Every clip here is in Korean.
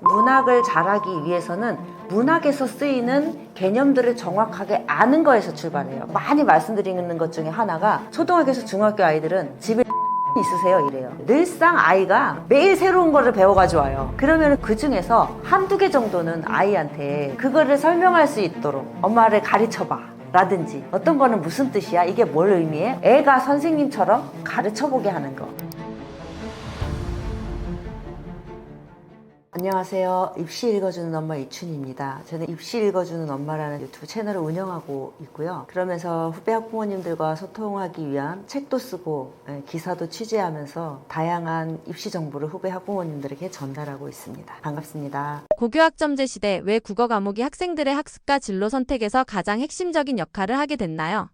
문학을 잘하기 위해서는 문학에서 쓰이는 개념들을 정확하게 아는 거에서 출발해요. 많이 말씀드리는 것 중에 하나가 초등학교에서 중학교 아이들은 집에 있으세요? 이래요. 늘상 아이가 매일 새로운 거를 배워가지고 와요. 그러면 그 중에서 한두 개 정도는 아이한테 그거를 설명할 수 있도록 엄마를 가르쳐봐 라든지 어떤 거는 무슨 뜻이야? 이게 뭘 의미해? 애가 선생님처럼 가르쳐보게 하는 거. 안녕하세요. 입시 읽어주는 엄마 이춘희입니다. 저는 입시 읽어주는 엄마라는 유튜브 채널을 운영하고 있고요. 그러면서 후배 학부모님들과 소통하기 위한 책도 쓰고 기사도 취재하면서 다양한 입시 정보를 후배 학부모님들에게 전달하고 있습니다. 반갑습니다. 고교학점제 시대 왜 국어 과목이 학생들의 학습과 진로 선택에서 가장 핵심적인 역할을 하게 됐나요?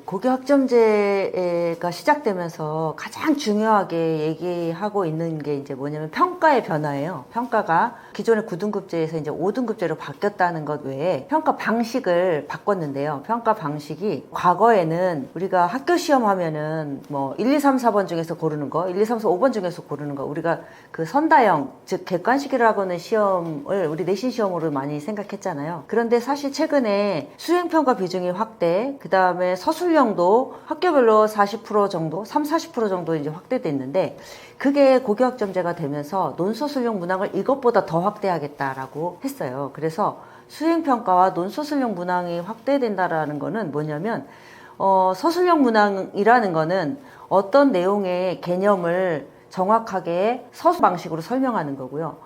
고교학점제가 시작되면서 가장 중요하게 얘기하고 있는 게 이제 뭐냐면 평가의 변화예요. 평가가 기존의 9등급제에서 이제 5등급제로 바뀌었다는 것 외에 평가 방식을 바꿨는데요. 평가 방식이 과거에는 우리가 학교 시험 하면은 뭐 1, 2, 3, 4번 중에서 고르는 거, 1, 2, 3, 4, 5번 중에서 고르는 거, 우리가 그 선다형, 즉 객관식이라고 하는 시험을 우리 내신 시험으로 많이 생각했잖아요. 그런데 사실 최근에 수행평가 비중이 확대, 그 다음에 서술형도 학교별로 40% 정도, 40% 정도 이제 확대됐는데 그게 고교학점제가 되면서 논서술형 문항을 이것보다 더 확대하겠다라고 했어요. 그래서 수행평가와 논서술형 문항이 확대된다라는 거는 뭐냐면 서술형 문항이라는 거는 어떤 내용의 개념을 정확하게 서술 방식으로 설명하는 거고요.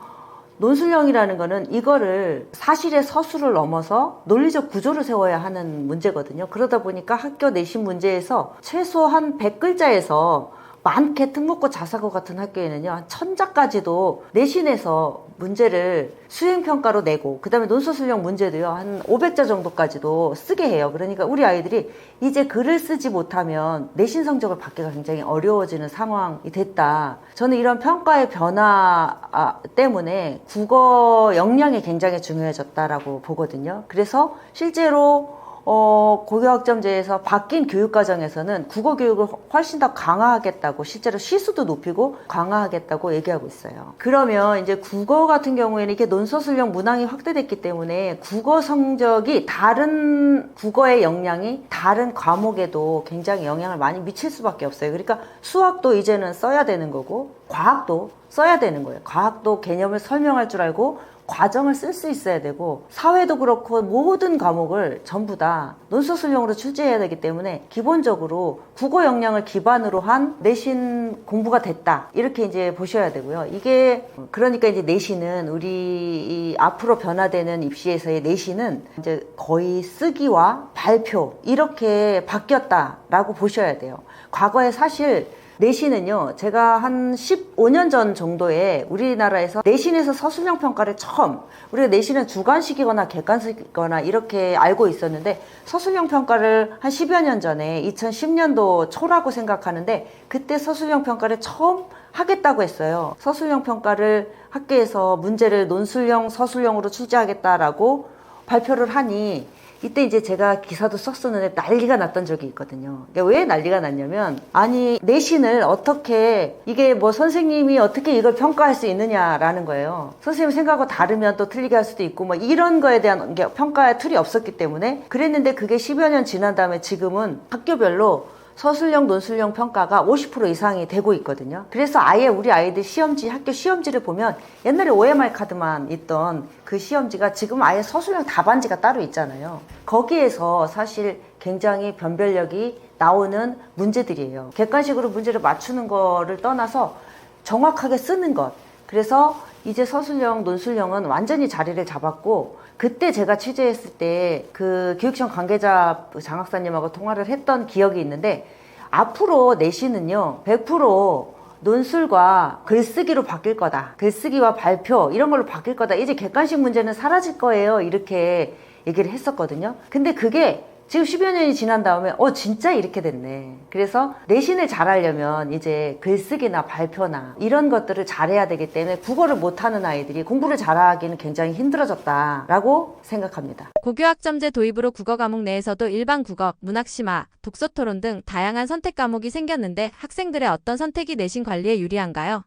논술형이라는 거는 이거를 사실의 서술을 넘어서 논리적 구조를 세워야 하는 문제거든요. 그러다 보니까 학교 내신 문제에서 최소한 100글자에서 많게 특목고 자사고 같은 학교에는요 한 1000자까지도 내신에서 문제를 수행평가로 내고 그 다음에 논서술형 문제도요 한 500자 정도까지도 쓰게 해요. 그러니까 우리 아이들이 이제 글을 쓰지 못하면 내신 성적을 받기가 굉장히 어려워지는 상황이 됐다. 저는 이런 평가의 변화 때문에 국어 역량이 굉장히 중요해졌다라고 보거든요. 그래서 실제로 고교학점제에서 바뀐 교육과정에서는 국어 교육을 훨씬 더 강화하겠다고 실제로 시수도 높이고 강화하겠다고 얘기하고 있어요. 그러면 이제 국어 같은 경우에는 이게 논서술형 문항이 확대됐기 때문에 국어 성적이 다른 국어의 역량이 다른 과목에도 굉장히 영향을 많이 미칠 수밖에 없어요. 그러니까 수학도 이제는 써야 되는 거고 과학도 써야 되는 거예요. 과학도 개념을 설명할 줄 알고 과정을 쓸 수 있어야 되고 사회도 그렇고 모든 과목을 전부 다 논서술형으로 출제해야 되기 때문에 기본적으로 국어 역량을 기반으로 한 내신 공부가 됐다 이렇게 이제 보셔야 되고요. 이게 그러니까 이제 내신은 우리 이 앞으로 변화되는 입시에서의 내신은 이제 거의 쓰기와 발표 이렇게 바뀌었다라고 보셔야 돼요. 과거에 사실 내신은요, 제가 한 15년 전 정도에 우리나라에서 내신에서 서술형 평가를 처음, 우리가 내신은 주관식이거나 객관식이거나 이렇게 알고 있었는데 서술형 평가를 한 10여 년 전에 2010년도 초라고 생각하는데 그때 서술형 평가를 처음 하겠다고 했어요. 서술형 평가를 학교에서 문제를 논술형, 서술형으로 출제하겠다라고 발표를 하니 이때 이제 제가 기사도 썼었는데 난리가 났던 적이 있거든요. 왜 난리가 났냐면 아니 내신을 어떻게 이게 뭐 선생님이 어떻게 이걸 평가할 수 있느냐라는 거예요. 선생님 생각하고 다르면 또 틀리게 할 수도 있고 뭐 이런 거에 대한 평가의 툴이 없었기 때문에 그랬는데 그게 10여 년 지난 다음에 지금은 학교별로 서술형, 논술형 평가가 50% 이상이 되고 있거든요. 그래서 아예 우리 아이들 시험지, 학교 시험지를 보면 옛날에 OMR 카드만 있던 그 시험지가 지금 아예 서술형 답안지가 따로 있잖아요. 거기에서 사실 굉장히 변별력이 나오는 문제들이에요. 객관식으로 문제를 맞추는 거를 떠나서 정확하게 쓰는 것. 그래서 이제 서술형, 논술형은 완전히 자리를 잡았고 그때 제가 취재했을 때 그 교육청 관계자 장학사님하고 통화를 했던 기억이 있는데 앞으로 내신은요 100% 논술과 글쓰기로 바뀔 거다. 글쓰기와 발표 이런 걸로 바뀔 거다. 이제 객관식 문제는 사라질 거예요. 이렇게 얘기를 했었거든요. 근데 그게 지금 10여 년이 지난 다음에 진짜 이렇게 됐네. 그래서 내신을 잘하려면 이제 글쓰기나 발표나 이런 것들을 잘해야 되기 때문에 국어를 못하는 아이들이 공부를 잘하기는 굉장히 힘들어졌다라고 생각합니다. 고교학점제 도입으로 국어 과목 내에서도 일반 국어, 문학심화, 독서토론 등 다양한 선택 과목이 생겼는데 학생들의 어떤 선택이 내신 관리에 유리한가요?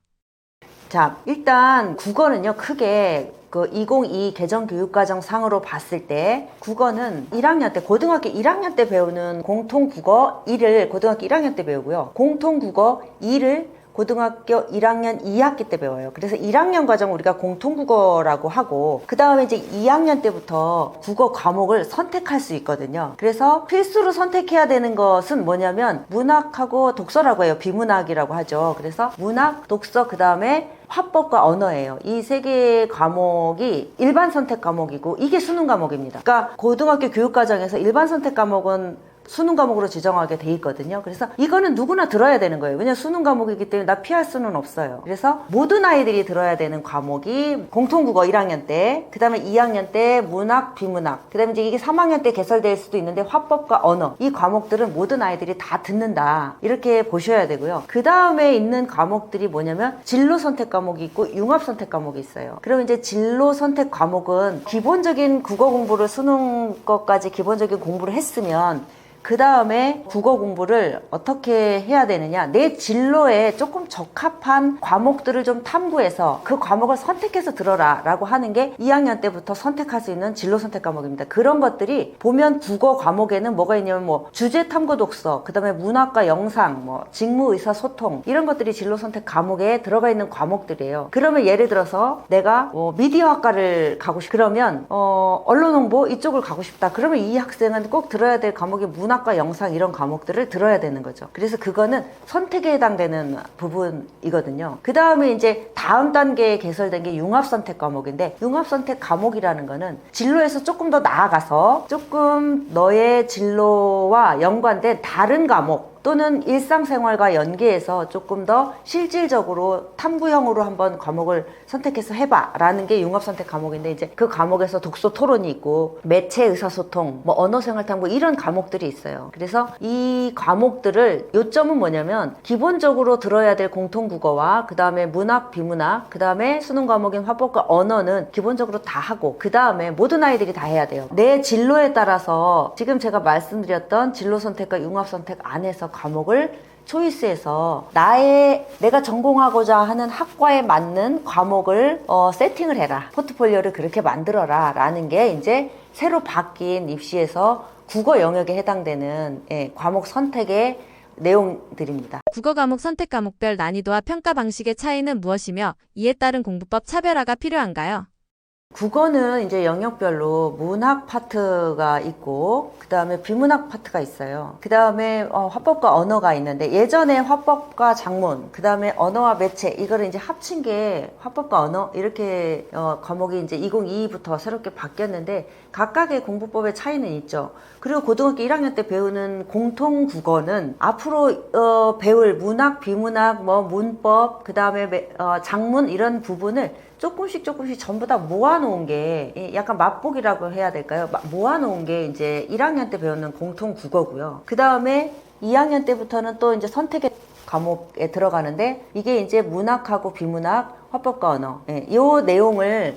자, 일단 국어는요, 크게 그 2022 개정교육과정 상으로 봤을 때 국어는 1학년 때, 고등학교 1학년 때 배우는 공통국어 1을 고등학교 1학년 때 배우고요. 공통국어 2를 고등학교 1학년 2학기 때 배워요. 그래서 1학년 과정 우리가 공통국어라고 하고, 그 다음에 이제 2학년 때부터 국어 과목을 선택할 수 있거든요. 그래서 필수로 선택해야 되는 것은 뭐냐면 문학하고 독서라고 해요. 비문학이라고 하죠. 그래서 문학, 독서, 그 다음에 화법과 언어예요. 이 세 개의 과목이 일반 선택 과목이고 이게 수능 과목입니다. 그러니까 고등학교 교육과정에서 일반 선택 과목은 수능 과목으로 지정하게 돼 있거든요. 그래서 이거는 누구나 들어야 되는 거예요. 왜냐면 수능 과목이기 때문에 나 피할 수는 없어요. 그래서 모든 아이들이 들어야 되는 과목이 공통국어 1학년 때, 그 다음에 2학년 때 문학, 비문학, 그 다음에 이제 이게 3학년 때 개설될 수도 있는데 화법과 언어, 이 과목들은 모든 아이들이 다 듣는다, 이렇게 보셔야 되고요. 그 다음에 있는 과목들이 뭐냐면 진로 선택 과목이 있고 융합 선택 과목이 있어요. 그럼 이제 진로 선택 과목은 기본적인 국어 공부를 수능 것까지 기본적인 공부를 했으면 그 다음에 국어 공부를 어떻게 해야 되느냐, 내 진로에 조금 적합한 과목들을 좀 탐구해서 그 과목을 선택해서 들어라 라고 하는 게 2학년 때부터 선택할 수 있는 진로 선택 과목입니다. 그런 것들이 보면 국어 과목에는 뭐가 있냐면 뭐 주제 탐구 독서, 그 다음에 문학과 영상, 뭐 직무 의사소통, 이런 것들이 진로 선택 과목에 들어가 있는 과목들이에요. 그러면 예를 들어서 내가 미디어학과를 가고 싶, 그러면 언론 홍보 이쪽을 가고 싶다. 그러면 이 학생은 꼭 들어야 될 과목이 문학과 영상 이런 과목들을 들어야 되는 거죠. 그래서 그거는 선택에 해당되는 부분이거든요. 그 다음에 이제 다음 단계에 개설된 게 융합선택 과목인데, 융합선택 과목이라는 거는 진로에서 조금 더 나아가서 조금 너의 진로와 연관된 다른 과목 또는 일상생활과 연계해서 조금 더 실질적으로 탐구형으로 한번 과목을 선택해서 해봐 라는 게 융합선택 과목인데, 이제 그 과목에서 독서 토론이 있고 매체 의사소통, 뭐 언어생활 탐구 이런 과목들이 있어요. 그래서 이 과목들을, 요점은 뭐냐면 기본적으로 들어야 될 공통국어와 그 다음에 문학, 비문학, 그 다음에 수능 과목인 화법과 언어는 기본적으로 다 하고, 그 다음에 모든 아이들이 다 해야 돼요. 내 진로에 따라서 지금 제가 말씀드렸던 진로 선택과 융합 선택 안에서 과목을 초이스해서 내가 전공하고자 하는 학과에 맞는 과목을 세팅을 해라, 포트폴리오를 그렇게 만들어라 라는 게 이제 새로 바뀐 입시에서 국어 영역에 해당되는 과목 선택의 내용들입니다. 국어 과목 선택 과목별 난이도와 평가 방식의 차이는 무엇이며 이에 따른 공부법 차별화가 필요한가요? 국어는 이제 영역별로 문학 파트가 있고 그 다음에 비문학 파트가 있어요. 그 다음에 화법과 언어가 있는데, 예전에 화법과 작문, 그 다음에 언어와 매체, 이거를 이제 합친 게 화법과 언어 이렇게 과목이 이제 2022부터 새롭게 바뀌었는데 각각의 공부법의 차이는 있죠. 그리고 고등학교 1학년 때 배우는 공통 국어는 앞으로 배울 문학, 비문학, 뭐 문법, 그 다음에 작문 이런 부분을 조금씩 전부 다 모아놓은 게, 약간 맛보기라고 해야 될까요? 모아놓은 게 이제 1학년 때 배우는 공통 국어고요. 그 다음에 2학년 때부터는 또 이제 선택의 과목에 들어가는데, 이게 이제 문학하고 비문학, 화법과 언어, 이 내용을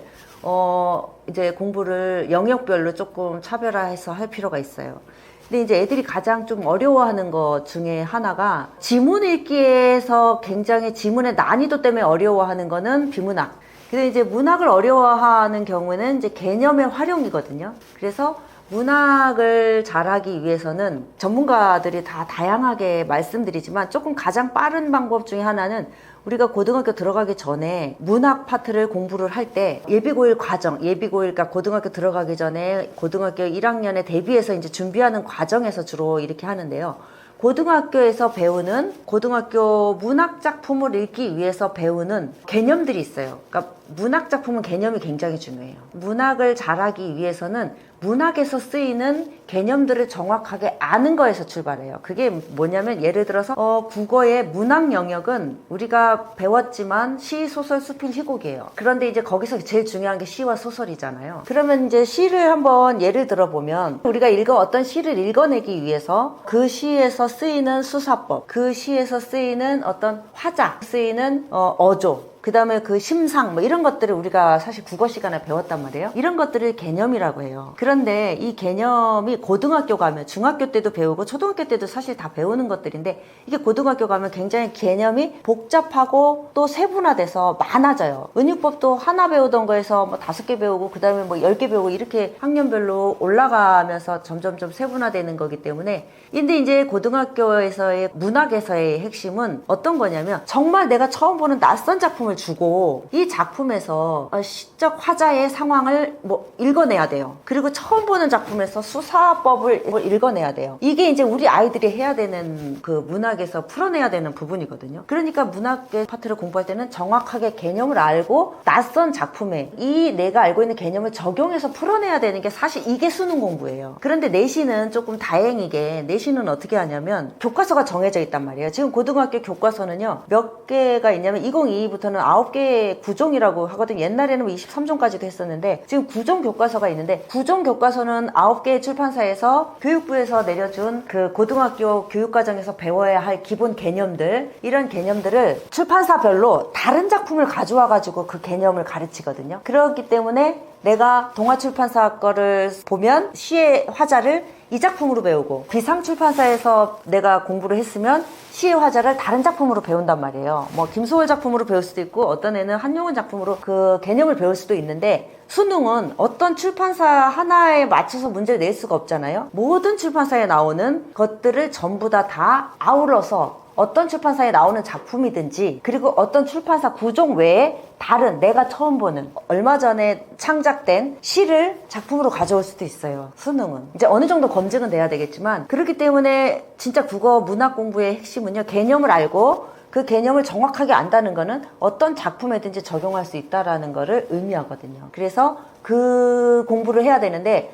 이제 공부를 영역별로 조금 차별화해서 할 필요가 있어요. 근데 이제 애들이 가장 좀 어려워하는 것 중에 하나가, 지문 읽기에서 굉장히 지문의 난이도 때문에 어려워하는 거는 비문학. 근데 이제 문학을 어려워하는 경우에는 이제 개념의 활용이거든요. 그래서 문학을 잘하기 위해서는 전문가들이 다 다양하게 말씀드리지만 조금 가장 빠른 방법 중에 하나는, 우리가 고등학교 들어가기 전에 문학 파트를 공부를 할 때 예비고일 과정, 예비고일, 그러니까 고등학교 들어가기 전에 고등학교 1학년에 대비해서 이제 준비하는 과정에서 주로 이렇게 하는데요. 고등학교에서 배우는, 고등학교 문학 작품을 읽기 위해서 배우는 개념들이 있어요. 그러니까 문학 작품은 개념이 굉장히 중요해요. 문학을 잘하기 위해서는 문학에서 쓰이는 개념들을 정확하게 아는 거에서 출발해요. 그게 뭐냐면, 예를 들어서 국어의 문학 영역은 우리가 배웠지만 시, 소설, 수필, 희곡이에요. 그런데 이제 거기서 제일 중요한 게 시와 소설이잖아요. 그러면 이제 시를 한번 예를 들어보면, 우리가 어떤 시를 읽어내기 위해서 그 시에서 쓰이는 수사법, 그 시에서 쓰이는 어떤 화자, 쓰이는 어조, 그 다음에 그 심상 뭐 이런 것들을 우리가 사실 국어 시간에 배웠단 말이에요. 이런 것들을 개념이라고 해요. 그런데 이 개념이 고등학교 가면 중학교 때도 배우고 초등학교 때도 사실 다 배우는 것들인데 이게 고등학교 가면 굉장히 개념이 복잡하고 또 세분화돼서 많아져요. 은유법도 하나 배우던 거에서 뭐 5개 배우고 그 다음에 뭐 10개 배우고 이렇게 학년별로 올라가면서 점점점 세분화되는 거기 때문에 근데 이제 고등학교에서의 문학에서의 핵심은 어떤 거냐면 정말 내가 처음 보는 낯선 작품을 주고 이 작품에서 시적 화자의 상황을 뭐 읽어내야 돼요. 그리고 처음 보는 작품에서 수사법을 읽어내야 돼요. 이게 이제 우리 아이들이 해야 되는 그 문학에서 풀어내야 되는 부분이거든요. 그러니까 문학의 파트를 공부할 때는 정확하게 개념을 알고 낯선 작품에 이 내가 알고 있는 개념을 적용해서 풀어내야 되는 게 사실 이게 수능 공부예요. 그런데 내신은 조금 다행이게 내신은 어떻게 하냐면 교과서가 정해져 있단 말이에요. 지금 고등학교 교과서는요 몇 개가 있냐면 2022부터는 9개의 구종이라고 하거든요. 옛날에는 뭐 23종까지도 했었는데 지금 구종 교과서가 있는데 구종 교과서는 9개의 출판사에서 교육부에서 내려준 그 고등학교 교육과정에서 배워야 할 기본 개념들 이런 개념들을 출판사별로 다른 작품을 가져와 가지고 그 개념을 가르치거든요. 그렇기 때문에 내가 동아출판사 거를 보면 시의 화자를 이 작품으로 배우고 비상출판사에서 내가 공부를 했으면 시의 화자를 다른 작품으로 배운단 말이에요. 뭐 김소월 작품으로 배울 수도 있고 어떤 애는 한용운 작품으로 그 개념을 배울 수도 있는데 수능은 어떤 출판사 하나에 맞춰서 문제를 낼 수가 없잖아요. 모든 출판사에 나오는 것들을 전부 다 아울러서 어떤 출판사에 나오는 작품이든지 그리고 어떤 출판사 구종 외에 다른 내가 처음 보는 얼마 전에 창작된 시를 작품으로 가져올 수도 있어요. 수능은 이제 어느 정도 검증은 돼야 되겠지만 그렇기 때문에 진짜 국어 문학 공부의 핵심은요 개념을 알고 그 개념을 정확하게 안다는 거는 어떤 작품에든지 적용할 수 있다라는 거를 의미하거든요. 그래서 그 공부를 해야 되는데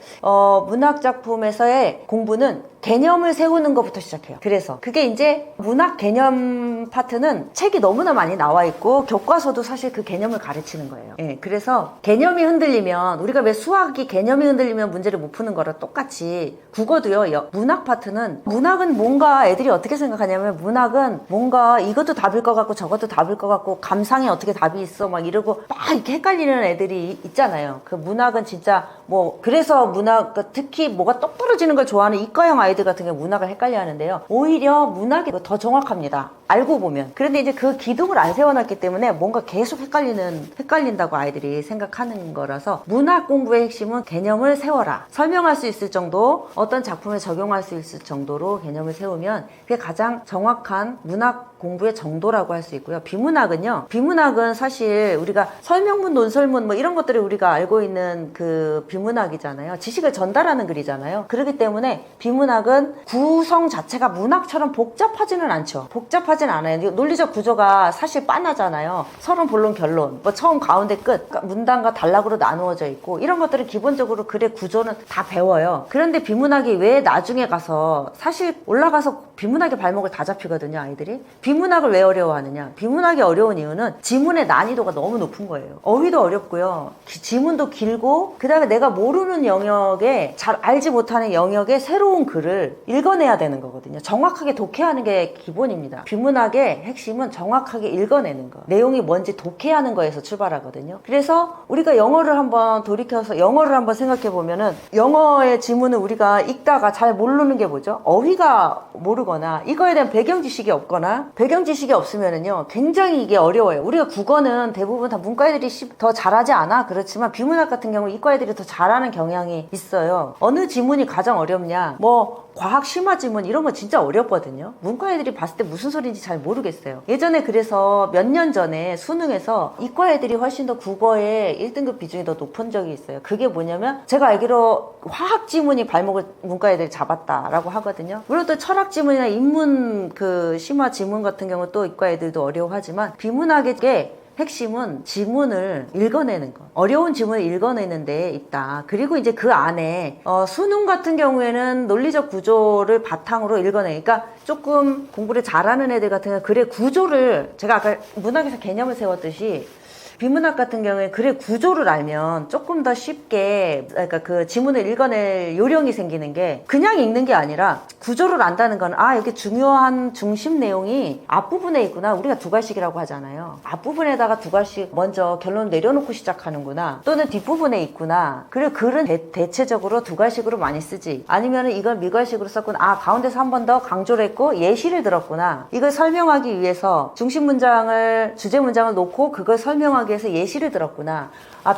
문학 작품에서의 공부는 개념을 세우는 것부터 시작해요. 그래서 그게 이제 문학 개념 파트는 책이 너무나 많이 나와 있고 교과서도 사실 그 개념을 가르치는 거예요. 예, 그래서 개념이 흔들리면 우리가 왜 수학이 개념이 흔들리면 문제를 못 푸는 거랑 똑같이 국어도요. 문학 파트는 문학은 뭔가 애들이 어떻게 생각하냐면 문학은 뭔가 이것도 답일 것 같고 저것도 답일 것 같고 감상에 어떻게 답이 있어 막 이러고 막 이렇게 헷갈리는 애들이 있잖아요. 그 문학은 진짜 뭐 그래서 문학 특히 뭐가 똑 부러지는 걸 좋아하는 이과형 아이들 같은 경우 문학을 헷갈려 하는데요. 오히려 문학이 더 정확합니다. 알고 보면. 그런데 이제 그 기둥을 안 세워놨기 때문에 뭔가 계속 헷갈린다고 아이들이 생각하는 거라서 문학 공부의 핵심은 개념을 세워라. 설명할 수 있을 정도, 어떤 작품에 적용할 수 있을 정도로 개념을 세우면 그게 가장 정확한 문학 공부의 정도라고 할 수 있고요. 비문학은요. 비문학은 사실 우리가 설명문, 논설문 뭐 이런 것들을 우리가 알고 있는 그 비문학이잖아요. 지식을 전달하는 글이잖아요. 그렇기 때문에 비문학은 구성 자체가 문학처럼 복잡하지는 않죠. 복잡하진 않아요. 논리적 구조가 사실 빤하잖아요. 서론, 본론, 결론. 뭐 처음, 가운데, 끝. 그러니까 문단과 단락으로 나누어져 있고 이런 것들은 기본적으로 글의 구조는 다 배워요. 그런데 비문학이 왜 나중에 가서 사실 올라가서 비문학의 발목을 다 잡히거든요, 아이들이. 비문학을 왜 어려워하느냐? 비문학이 어려운 이유는 지문의 난이도가 너무 높은 거예요. 어휘도 어렵고요. 지문도 길고 그 다음에 내가 모르는 영역에 잘 알지 못하는 영역에 새로운 글을 읽어내야 되는 거거든요. 정확하게 독해하는 게 기본입니다. 비문학의 핵심은 정확하게 읽어내는 거. 내용이 뭔지 독해하는 거에서 출발하거든요. 그래서 우리가 영어를 한번 돌이켜서 영어를 한번 생각해 보면은 영어의 지문을 우리가 읽다가 잘 모르는 게 뭐죠? 어휘가 모르거나 이거에 대한 배경 지식이 없거나 배경 지식이 없으면은요 굉장히 이게 어려워요. 우리가 국어는 대부분 다 문과 애들이 더 잘하지 않아. 그렇지만 비문학 같은 경우 이과 애들이 더 잘하는 경향이 있어요. 어느 지문이 가장 어렵냐? 뭐 과학 심화 지문 이런 거 진짜 어렵거든요. 문과 애들이 봤을 때 무슨 소리인지 잘 모르겠어요. 예전에 그래서 몇 년 전에 수능에서 이과 애들이 훨씬 더 국어의 1등급 비중이 더 높은 적이 있어요. 그게 뭐냐면 제가 알기로 화학 지문이 발목을 문과 애들이 잡았다라고 하거든요. 물론 또 철학 지문이나 인문 그 심화 지문 같은 경우 또 이과 애들도 어려워하지만 비문학의 핵심은 지문을 읽어내는 것. 어려운 지문을 읽어내는 데 있다. 그리고 이제 그 안에 수능 같은 경우에는 논리적 구조를 바탕으로 읽어내니까 조금 공부를 잘하는 애들 같은 경우 글의 구조를 제가 아까 문학에서 개념을 세웠듯이 비문학 같은 경우에 글의 구조를 알면 조금 더 쉽게 그러니까 그 지문을 읽어낼 요령이 생기는 게 그냥 읽는 게 아니라 구조를 안다는 건 여기 중요한 중심 내용이 앞부분에 있구나. 우리가 두괄식이라고 하잖아요. 앞부분에다가 두괄식 먼저 결론 내려놓고 시작하는구나. 또는 뒷부분에 있구나. 그리고 글은 대체적으로 두괄식으로 많이 쓰지. 아니면은 이걸 미괄식으로 썼구나. 가운데서 한 번 더 강조를 했고 예시를 들었구나. 이걸 설명하기 위해서 중심 문장을 주제 문장을 놓고 그걸 설명하기 위해서 예시를 들었구나.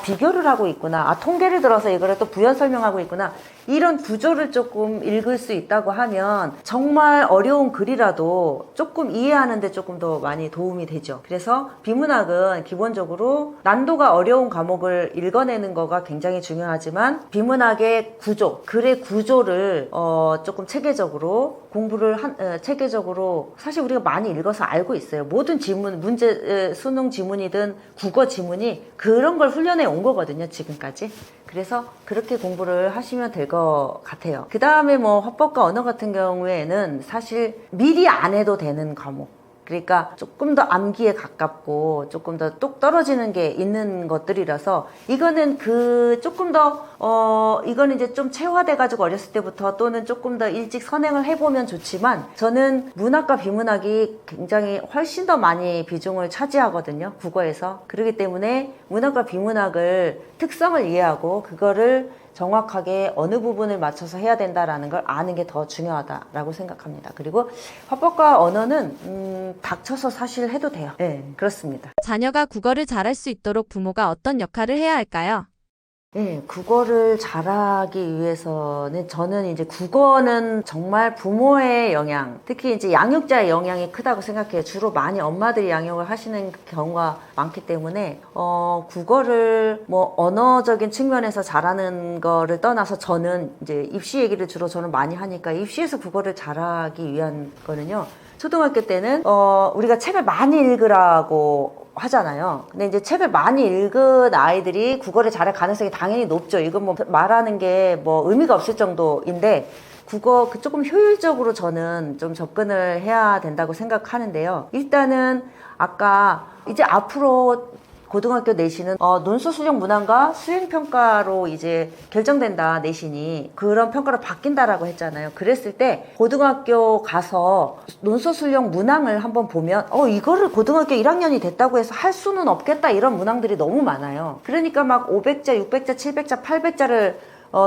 비교를 하고 있구나. 통계를 들어서 이거를 또 부연 설명하고 있구나. 이런 구조를 조금 읽을 수 있다고 하면 정말 어려운 글이라도 조금 이해하는데 조금 더 많이 도움이 되죠. 그래서 비문학은 기본적으로 난도가 어려운 과목을 읽어내는 거가 굉장히 중요하지만 비문학의 구조, 글의 구조를 조금 체계적으로 공부를 체계적으로 사실 우리가 많이 읽어서 알고 있어요. 모든 지문, 수능 지문이든 국어 지문이 그런 걸 훈련해 온 거거든요, 지금까지. 그래서 그렇게 공부를 하시면 될 것 같아요. 그 다음에 화법과 언어 같은 경우에는 사실 미리 안 해도 되는 과목. 그러니까 조금 더 암기에 가깝고 조금 더 똑 떨어지는 게 있는 것들이라서 이거는 조금 더 이거는 이제 좀 체화돼 가지고 어렸을 때부터 또는 조금 더 일찍 선행을 해보면 좋지만 저는 문학과 비문학이 굉장히 훨씬 더 많이 비중을 차지하거든요, 국어에서. 그렇기 때문에 문학과 비문학을 특성을 이해하고 그거를 정확하게 어느 부분을 맞춰서 해야 된다라는 걸 아는 게 더 중요하다라고 생각합니다. 그리고 화법과 언어는 닥쳐서 사실 해도 돼요. 네, 그렇습니다. 자녀가 국어를 잘할 수 있도록 부모가 어떤 역할을 해야 할까요? 네, 국어를 잘하기 위해서는 저는 이제 국어는 정말 부모의 영향, 특히 이제 양육자의 영향이 크다고 생각해요. 주로 많이 엄마들이 양육을 하시는 경우가 많기 때문에 국어를 언어적인 측면에서 잘하는 거를 떠나서 저는 이제 입시 얘기를 주로 저는 많이 하니까 입시에서 국어를 잘하기 위한 거는요. 초등학교 때는 우리가 책을 많이 읽으라고 하잖아요. 근데 이제 책을 많이 읽은 아이들이 국어를 잘할 가능성이 당연히 높죠. 이건 말하는 게 의미가 없을 정도인데 국어 조금 효율적으로 저는 좀 접근을 해야 된다고 생각하는데요. 일단은 아까 이제 앞으로 고등학교 내신은 논술 수정 문항과 수행평가로 이제 결정된다, 내신이. 그런 평가로 바뀐다라고 했잖아요. 그랬을 때 고등학교 가서 논술 수정 문항을 한번 보면 이거를 고등학교 1학년이 됐다고 해서 할 수는 없겠다, 이런 문항들이 너무 많아요. 그러니까 막 500자, 600자, 700자, 800자를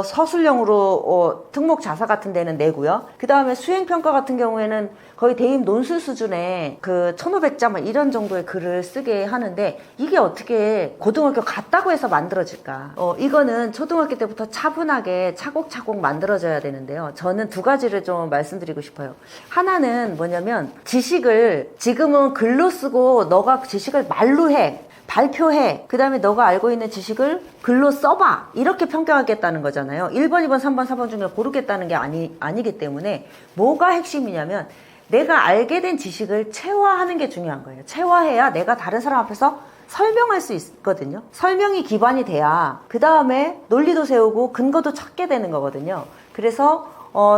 서술형으로 특목 자사 같은 데는 내고요. 그 다음에 수행평가 같은 경우에는 거의 대입 논술 수준의 1500자 이런 정도의 글을 쓰게 하는데 이게 어떻게 고등학교 갔다고 해서 만들어질까? 이거는 초등학교 때부터 차분하게 차곡차곡 만들어져야 되는데요. 저는 두 가지를 좀 말씀드리고 싶어요. 하나는 뭐냐면 지식을 지금은 글로 쓰고 너가 지식을 말로 해. 발표해. 그 다음에 너가 알고 있는 지식을 글로 써봐. 이렇게 평가하겠다는 거잖아요. 1번, 2번, 3번, 4번 중에 고르겠다는 게 아니기 때문에 뭐가 핵심이냐면 내가 알게 된 지식을 체화하는 게 중요한 거예요. 체화해야 내가 다른 사람 앞에서 설명할 수 있거든요. 설명이 기반이 돼야 그 다음에 논리도 세우고 근거도 찾게 되는 거거든요. 그래서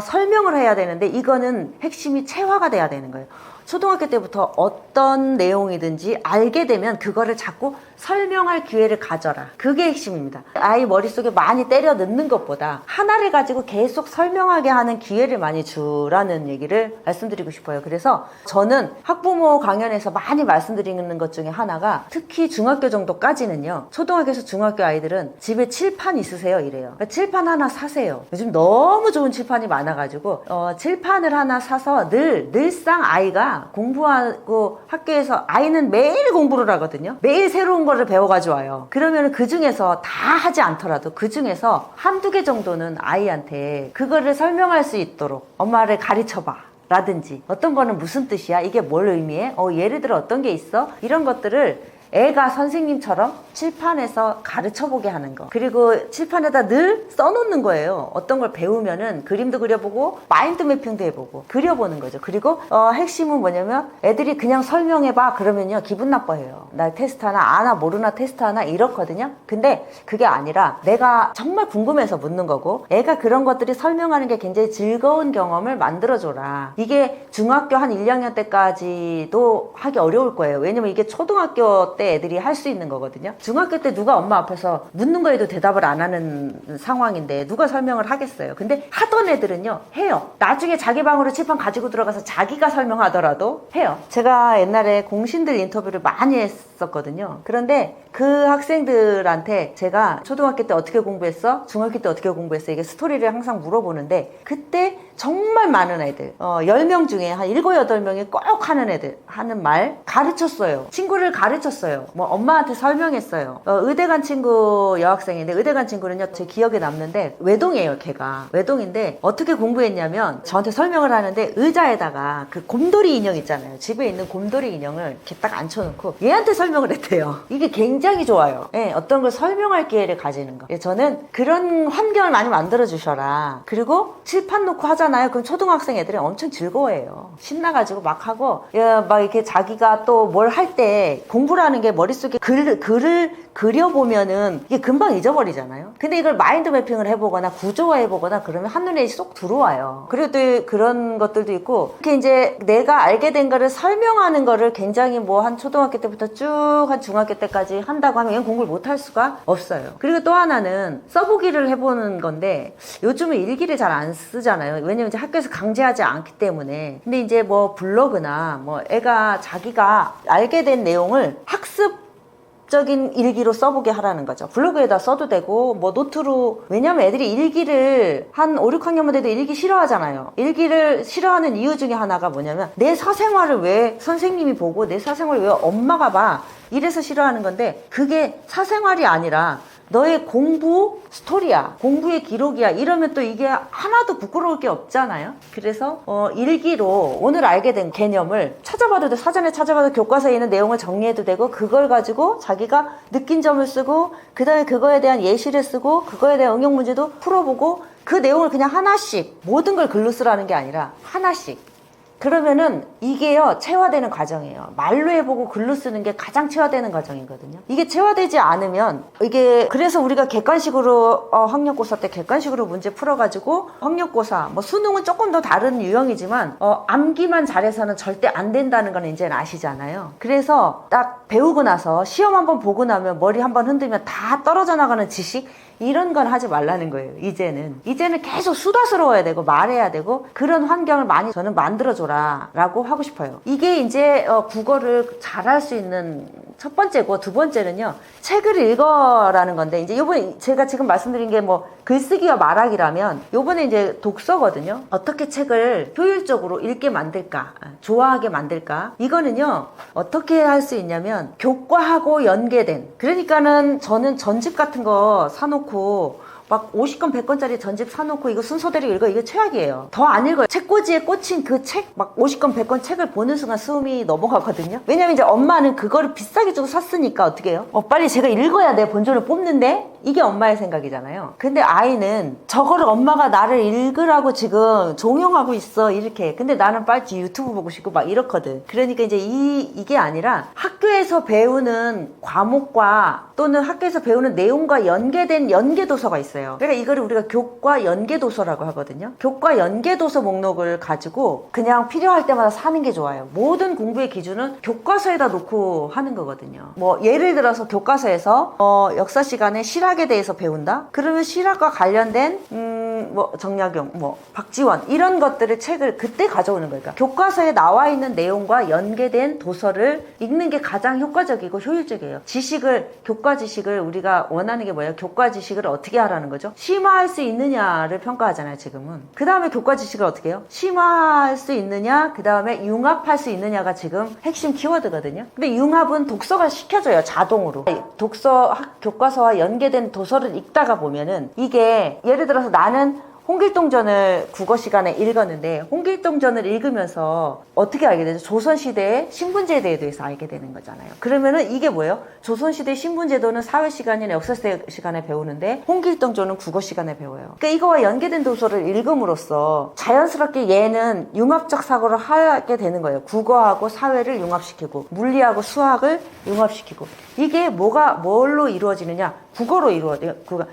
설명을 해야 되는데 이거는 핵심이 체화가 돼야 되는 거예요. 초등학교 때부터 어떤 내용이든지 알게 되면 그거를 자꾸 설명할 기회를 가져라. 그게 핵심입니다. 아이 머릿속에 많이 때려 넣는 것보다 하나를 가지고 계속 설명하게 하는 기회를 많이 주라는 얘기를 말씀드리고 싶어요. 그래서 저는 학부모 강연에서 많이 말씀드리는 것 중에 하나가 특히 중학교 정도까지는요. 초등학교에서 중학교 아이들은 집에 칠판 있으세요? 이래요. 그러니까 칠판 하나 사세요. 요즘 너무 좋은 칠판이 많아가지고 칠판을 하나 사서 늘상 아이가 공부하고 학교에서 아이는 매일 공부를 하거든요. 매일 새로운 거를 배워가지고 와요. 그러면 그 중에서 다 하지 않더라도 그 중에서 한두 개 정도는 아이한테 그거를 설명할 수 있도록 엄마를 가르쳐봐 라든지 어떤 거는 무슨 뜻이야? 이게 뭘 의미해? 예를 들어 어떤 게 있어? 이런 것들을 애가 선생님처럼 칠판에서 가르쳐보게 하는 거. 그리고 칠판에다 늘 써놓는 거예요. 어떤 걸 배우면은 그림도 그려보고 마인드 매핑도 해보고 그려보는 거죠. 그리고 핵심은 뭐냐면 애들이 그냥 설명해봐 그러면요 기분 나빠해요. 나 테스트 하나 아나 모르나 테스트 하나 이렇거든요. 근데 그게 아니라 내가 정말 궁금해서 묻는 거고 애가 그런 것들이 설명하는 게 굉장히 즐거운 경험을 만들어줘라. 이게 중학교 한 1, 2학년 때까지도 하기 어려울 거예요. 왜냐면 이게 초등학교 때 때 애들이 할 수 있는 거거든요. 중학교 때 누가 엄마 앞에서 묻는 거에도 대답을 안 하는 상황인데 누가 설명을 하겠어요. 근데 하던 애들은요, 해요. 나중에 자기 방으로 칠판 가지고 들어가서 자기가 설명하더라도 해요. 제가 옛날에 공신들 인터뷰를 많이 했었거든요. 그런데 그 학생들한테 제가 초등학교 때 어떻게 공부했어? 중학교 때 어떻게 공부했어? 이게 스토리를 항상 물어보는데, 그때 정말 많은 애들, 10명 중에 한 7, 8명이 꼭 하는 애들 하는 말 가르쳤어요. 친구를 가르쳤어요. 뭐 엄마한테 설명했어요. 의대 간 친구 여학생인데, 의대 간 친구는요 제 기억에 남는데, 외동이에요. 걔가 외동인데 어떻게 공부했냐면, 저한테 설명을 하는데 의자에다가 그 곰돌이 인형 있잖아요. 집에 있는 곰돌이 인형을 이렇게 딱 앉혀놓고 얘한테 설명을 했대요. 이게 굉장히 좋아요. 예, 어떤 걸 설명할 기회를 가지는 거. 예, 저는 그런 환경을 많이 만들어 주셔라. 그리고 칠판 놓고 하잖아요. 그럼 초등학생 애들이 엄청 즐거워해요. 신나가지고 막 하고, 막 이렇게 자기가 또 뭘 할 때 공부라는 게 머릿속에 글을 그려보면은 이게 금방 잊어버리잖아요. 근데 이걸 마인드 매핑을 해보거나 구조화해보거나 그러면 한눈에 쏙 들어와요. 그리고 또 그런 것들도 있고, 이렇게 이제 내가 알게 된 거를 설명하는 거를 굉장히 뭐 한 초등학교 때부터 쭉 한 중학교 때까지 한다고 하면 얘는 공부를 못할 수가 없어요. 그리고 또 하나는 써보기를 해보는 건데, 요즘은 일기를 잘 안 쓰잖아요. 왜냐면 이제 학교에서 강제하지 않기 때문에. 근데 이제 뭐 블로그나 뭐 애가 자기가 알게 된 내용을 학습적인 일기로 써보게 하라는 거죠. 블로그에다 써도 되고 뭐 노트로. 왜냐면 애들이 일기를 한 5, 6학년만 돼도 일기 싫어하잖아요. 일기를 싫어하는 이유 중에 하나가 뭐냐면, 내 사생활을 왜 선생님이 보고 내 사생활을 왜 엄마가 봐, 이래서 싫어하는 건데, 그게 사생활이 아니라 너의 공부 스토리야, 공부의 기록이야. 이러면 또 이게 하나도 부끄러울 게 없잖아요. 그래서 일기로 오늘 알게 된 개념을 찾아봐도 돼. 사전에 찾아봐도 교과서에 있는 내용을 정리해도 되고, 그걸 가지고 자기가 느낀 점을 쓰고, 그 다음에 그거에 대한 예시를 쓰고, 그거에 대한 응용 문제도 풀어보고, 그 내용을 그냥 하나씩, 모든 걸 글로 쓰라는 게 아니라 하나씩. 그러면은 이게요, 체화되는 과정이에요. 말로 해보고 글로 쓰는 게 가장 체화되는 과정이거든요. 이게 체화되지 않으면, 이게 그래서 우리가 객관식으로 학력고사 때 객관식으로 문제 풀어가지고, 학력고사 뭐 수능은 조금 더 다른 유형이지만 암기만 잘해서는 절대 안 된다는 건 이제는 아시잖아요. 그래서 딱 배우고 나서 시험 한번 보고 나면 머리 한번 흔들면 다 떨어져 나가는 지식, 이런 건 하지 말라는 거예요. 이제는 계속 수다스러워야 되고 말해야 되고, 그런 환경을 많이 저는 만들어줘라 라고 하고 싶어요. 이게 이제 국어를 잘할 수 있는 첫 번째고, 두 번째는요, 책을 읽어라는 건데, 이제 요번에 제가 지금 말씀드린 게 뭐 글쓰기와 말하기라면, 요번에 이제 독서거든요. 어떻게 책을 효율적으로 읽게 만들까, 좋아하게 만들까. 이거는요, 어떻게 할 수 있냐면, 교과하고 연계된, 그러니까는 저는 전집 같은 거 사놓고 막 50권 100권짜리 전집 사놓고 이거 순서대로 읽어, 이게 최악이에요. 더 안 읽어요. 책꽂이에 꽂힌 그 책 막 50권 100권 책을 보는 순간 숨이 넘어가거든요. 왜냐면 이제 엄마는 그거를 비싸게 주고 샀으니까 어떻게 해요? 빨리 제가 읽어야 내 본전을 뽑는데, 이게 엄마의 생각이잖아요. 근데 아이는 저거를 엄마가 나를 읽으라고 지금 종용하고 있어, 이렇게. 근데 나는 빨리 유튜브 보고 싶고 막 이렇거든. 그러니까 이제 이게 아니라 학교에서 배우는 과목과 또는 학교에서 배우는 내용과 연계된 연계도서가 있어요. 그러니까 이거를 우리가 교과 연계도서라고 하거든요. 교과 연계도서 목록을 가지고 그냥 필요할 때마다 사는 게 좋아요. 모든 공부의 기준은 교과서에다 놓고 하는 거거든요. 뭐 예를 들어서 교과서에서 역사 시간에 실학에 대해서 배운다? 그러면 실학과 관련된 뭐 정약용, 뭐 박지원, 이런 것들을 책을 그때 가져오는 거예요. 그러니까 교과서에 나와 있는 내용과 연계된 도서를 읽는 게 가장 효과적이고 효율적이에요. 교과 지식을 우리가 원하는 게 뭐예요? 교과 지식을 어떻게 하라는 거죠? 심화할 수 있느냐를 평가하잖아요, 지금은. 그 다음에 교과 지식을 어떻게 해요? 심화할 수 있느냐, 그 다음에 융합할 수 있느냐가 지금 핵심 키워드거든요. 근데 융합은 독서가 시켜줘요, 자동으로. 교과서와 연계된 도서를 읽다가 보면은, 이게 예를 들어서 나는 홍길동전을 국어 시간에 읽었는데, 홍길동전을 읽으면서 어떻게 알게 되죠? 조선시대의 신분제도에 대해서 알게 되는 거잖아요. 그러면은 이게 뭐예요? 조선시대 신분제도는 사회 시간이나 역사 시간에 배우는데, 홍길동전은 국어 시간에 배워요. 그러니까 이거와 연계된 도서를 읽음으로써 자연스럽게 얘는 융합적 사고를 하게 되는 거예요. 국어하고 사회를 융합시키고, 물리하고 수학을 융합시키고. 이게 뭘로 이루어지느냐? 국어로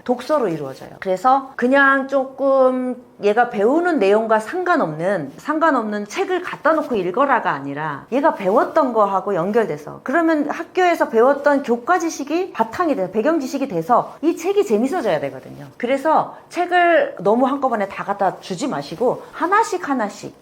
독서로 이루어져요. 그래서 그냥 조금 얘가 배우는 내용과 상관없는 책을 갖다 놓고 읽어라가 아니라 얘가 배웠던 거하고 연결돼서, 그러면 학교에서 배웠던 교과 지식이 바탕이 돼서 배경 지식이 돼서 이 책이 재밌어져야 되거든요. 그래서 책을 너무 한꺼번에 다 갖다 주지 마시고 하나씩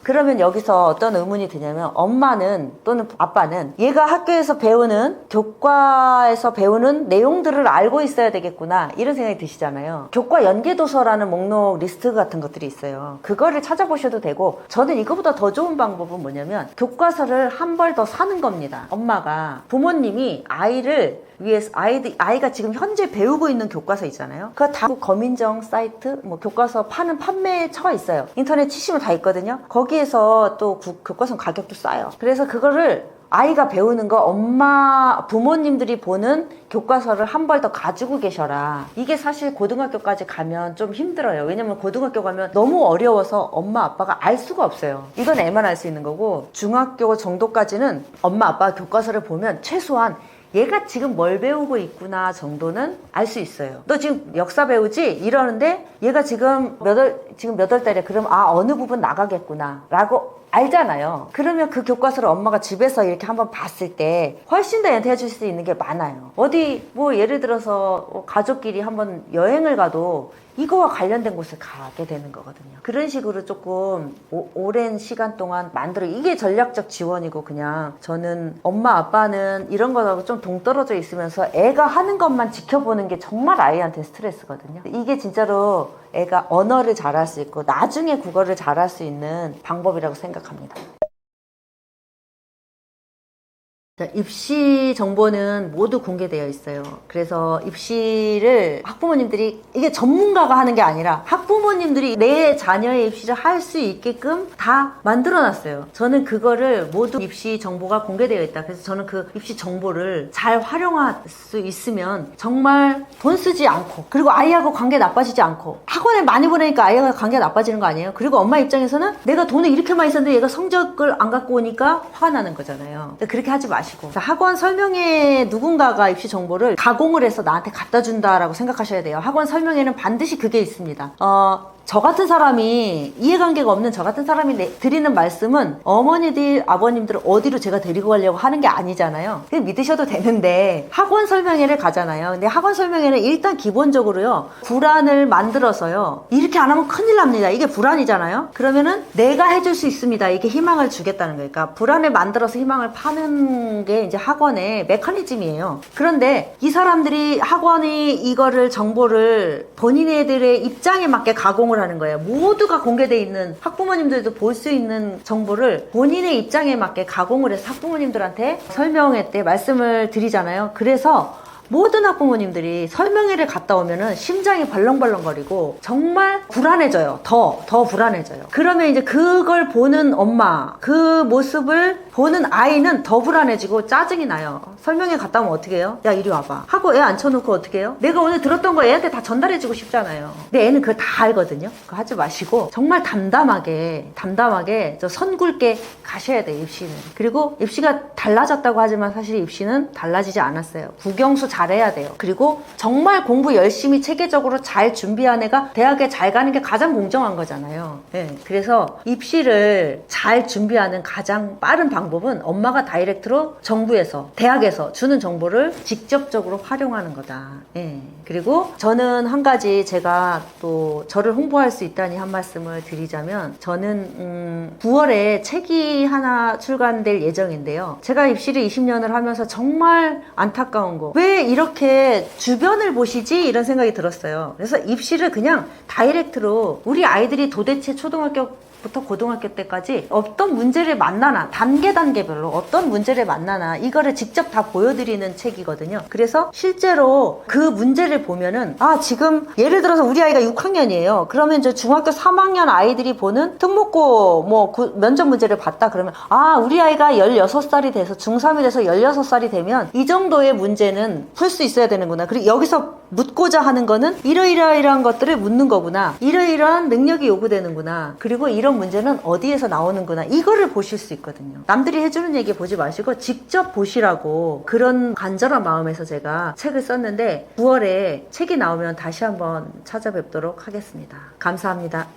그러면 여기서 어떤 의문이 드냐면, 엄마는 또는 아빠는 얘가 학교에서 배우는 교과에서 배우는 내용들을 알고 있어야 되겠구나 이런 생각이 드시잖아요. 교과 연계도서라는 목록 리스트 같은 것들이 있어요. 그거를 찾아보셔도 되고, 저는 이거보다 더 좋은 방법은 뭐냐면 교과서를 한 벌 더 사는 겁니다. 엄마가, 부모님이 아이를 위해서, 아이가 지금 현재 배우고 있는 교과서 있잖아요. 그거 다 검인정 사이트, 뭐 교과서 파는 판매처가 있어요. 인터넷 치시면 다 있거든요. 거기에서 또 교과서 가격도 싸요. 그래서 그거를 아이가 배우는 거 부모님들이 보는 교과서를 한 벌 더 가지고 계셔라. 이게 사실 고등학교까지 가면 좀 힘들어요. 왜냐면 고등학교 가면 너무 어려워서 엄마 아빠가 알 수가 없어요. 이건 애만 알 수 있는 거고, 중학교 정도까지는 엄마 아빠가 교과서를 보면 최소한 얘가 지금 뭘 배우고 있구나 정도는 알 수 있어요. 너 지금 역사 배우지? 이러는데 얘가 지금 몇 월 달에, 그럼 어느 부분 나가겠구나 라고 알잖아요. 그러면 그 교과서를 엄마가 집에서 이렇게 한번 봤을 때 훨씬 더 얘한테 해줄 수 있는 게 많아요. 어디 뭐 예를 들어서 가족끼리 한번 여행을 가도 이거와 관련된 곳을 가게 되는 거거든요. 그런 식으로 조금 오랜 시간 동안 이게 전략적 지원이고, 그냥 저는 엄마 아빠는 이런 거하고 좀 동떨어져 있으면서 애가 하는 것만 지켜보는 게 정말 아이한테 스트레스거든요. 이게 진짜로 애가 언어를 잘할 수 있고 나중에 국어를 잘할 수 있는 방법이라고 생각합니다. 자, 입시 정보는 모두 공개되어 있어요. 그래서 입시를 학부모님들이, 이게 전문가가 하는 게 아니라 학부모님들이 내 자녀의 입시를 할 수 있게끔 다 만들어 놨어요. 저는 그거를 모두 입시 정보가 공개되어 있다. 그래서 저는 그 입시 정보를 잘 활용할 수 있으면 정말 돈 쓰지 않고, 그리고 아이하고 관계 나빠지지 않고, 학원에 많이 보내니까 아이가 관계가 나빠지는 거 아니에요? 그리고 엄마 입장에서는 내가 돈을 이렇게 많이 썼는데 얘가 성적을 안 갖고 오니까 화가 나는 거잖아요. 근데 그렇게 하지 마시고, 학원 설명회에 누군가가 입시 정보를 가공을 해서 나한테 갖다 준다라고 생각하셔야 돼요. 학원 설명회는 반드시 그게 있습니다. 저 같은 사람이, 이해관계가 없는 저 같은 사람이 드리는 말씀은 어머니들, 아버님들을 어디로 제가 데리고 가려고 하는 게 아니잖아요. 그냥 믿으셔도 되는데, 학원 설명회를 가잖아요. 근데 학원 설명회는 일단 기본적으로요, 불안을 만들어서요, 이렇게 안 하면 큰일 납니다. 이게 불안이잖아요. 그러면은 내가 해줄 수 있습니다. 이게 희망을 주겠다는 거예요. 그러니까 불안을 만들어서 희망을 파는 게 이제 학원의 메커니즘이에요. 그런데 이 사람들이, 학원이 이거를 정보를 본인들의 입장에 맞게 가공을 하는 거예요. 모두가 공개되어 있는, 학부모님들도 볼 수 있는 정보를 본인의 입장에 맞게 가공을 해서 학부모님들한테 설명회 때 말씀을 드리잖아요. 그래서 모든 학부모님들이 설명회를 갔다 오면은 심장이 벌렁벌렁거리고 정말 불안해져요. 더 불안해져요. 그러면 이제 그걸 보는 엄마, 그 모습을 보는 아이는 더 불안해지고 짜증이 나요. 설명회 갔다 오면 어떻게 해요? 야, 이리 와봐 하고 애 앉혀놓고 어떻게 해요? 내가 오늘 들었던 거 애한테 다 전달해주고 싶잖아요. 근데 애는 그걸 다 알거든요. 그거 하지 마시고 정말 담담하게 저 선 굵게 가셔야 돼요, 입시는. 그리고 입시가 달라졌다고 하지만 사실 입시는 달라지지 않았어요. 국영수 잘해야 돼요. 그리고 정말 공부 열심히 체계적으로 잘 준비한 애가 대학에 잘 가는 게 가장 공정한 거잖아요. 네. 그래서 입시를 잘 준비하는 가장 빠른 방법은 엄마가 다이렉트로 정부에서, 대학에서 주는 정보를 직접적으로 활용하는 거다. 네. 그리고 저는 한 가지, 제가 또 저를 홍보할 수 있다니 한 말씀을 드리자면, 저는 9월에 책이 하나 출간될 예정인데요. 제가 입시를 20년을 하면서 정말 안타까운 거, 왜 이렇게 주변을 보시지? 이런 생각이 들었어요. 그래서 입시를 그냥 다이렉트로, 우리 아이들이 도대체 초등학교부터 고등학교 때까지 어떤 문제를 만나나, 단계별로 어떤 문제를 만나나, 이거를 직접 다 보여드리는 책이거든요. 그래서 실제로 그 문제를 보면은, 지금 예를 들어서 우리 아이가 6학년이에요. 그러면 저 중학교 3학년 아이들이 보는 특목고 면접 문제를 봤다 그러면, 우리 아이가 16살이 돼서, 중3이 돼서 16살이 되면 이 정도의 문제는 풀 수 있어야 되는구나. 그리고 여기서 묻고자 하는 거는 이러이러한 것들을 묻는 거구나. 이러이러한 능력이 요구되는구나. 그리고 이런 문제는 어디에서 나오는구나. 이거를 보실 수 있거든요. 남들이 해주는 얘기 보지 마시고 직접 보시라고, 그런 간절한 마음에서 제가 책을 썼는데, 9월에 책이 나오면 다시 한번 찾아뵙도록 하겠습니다. 감사합니다.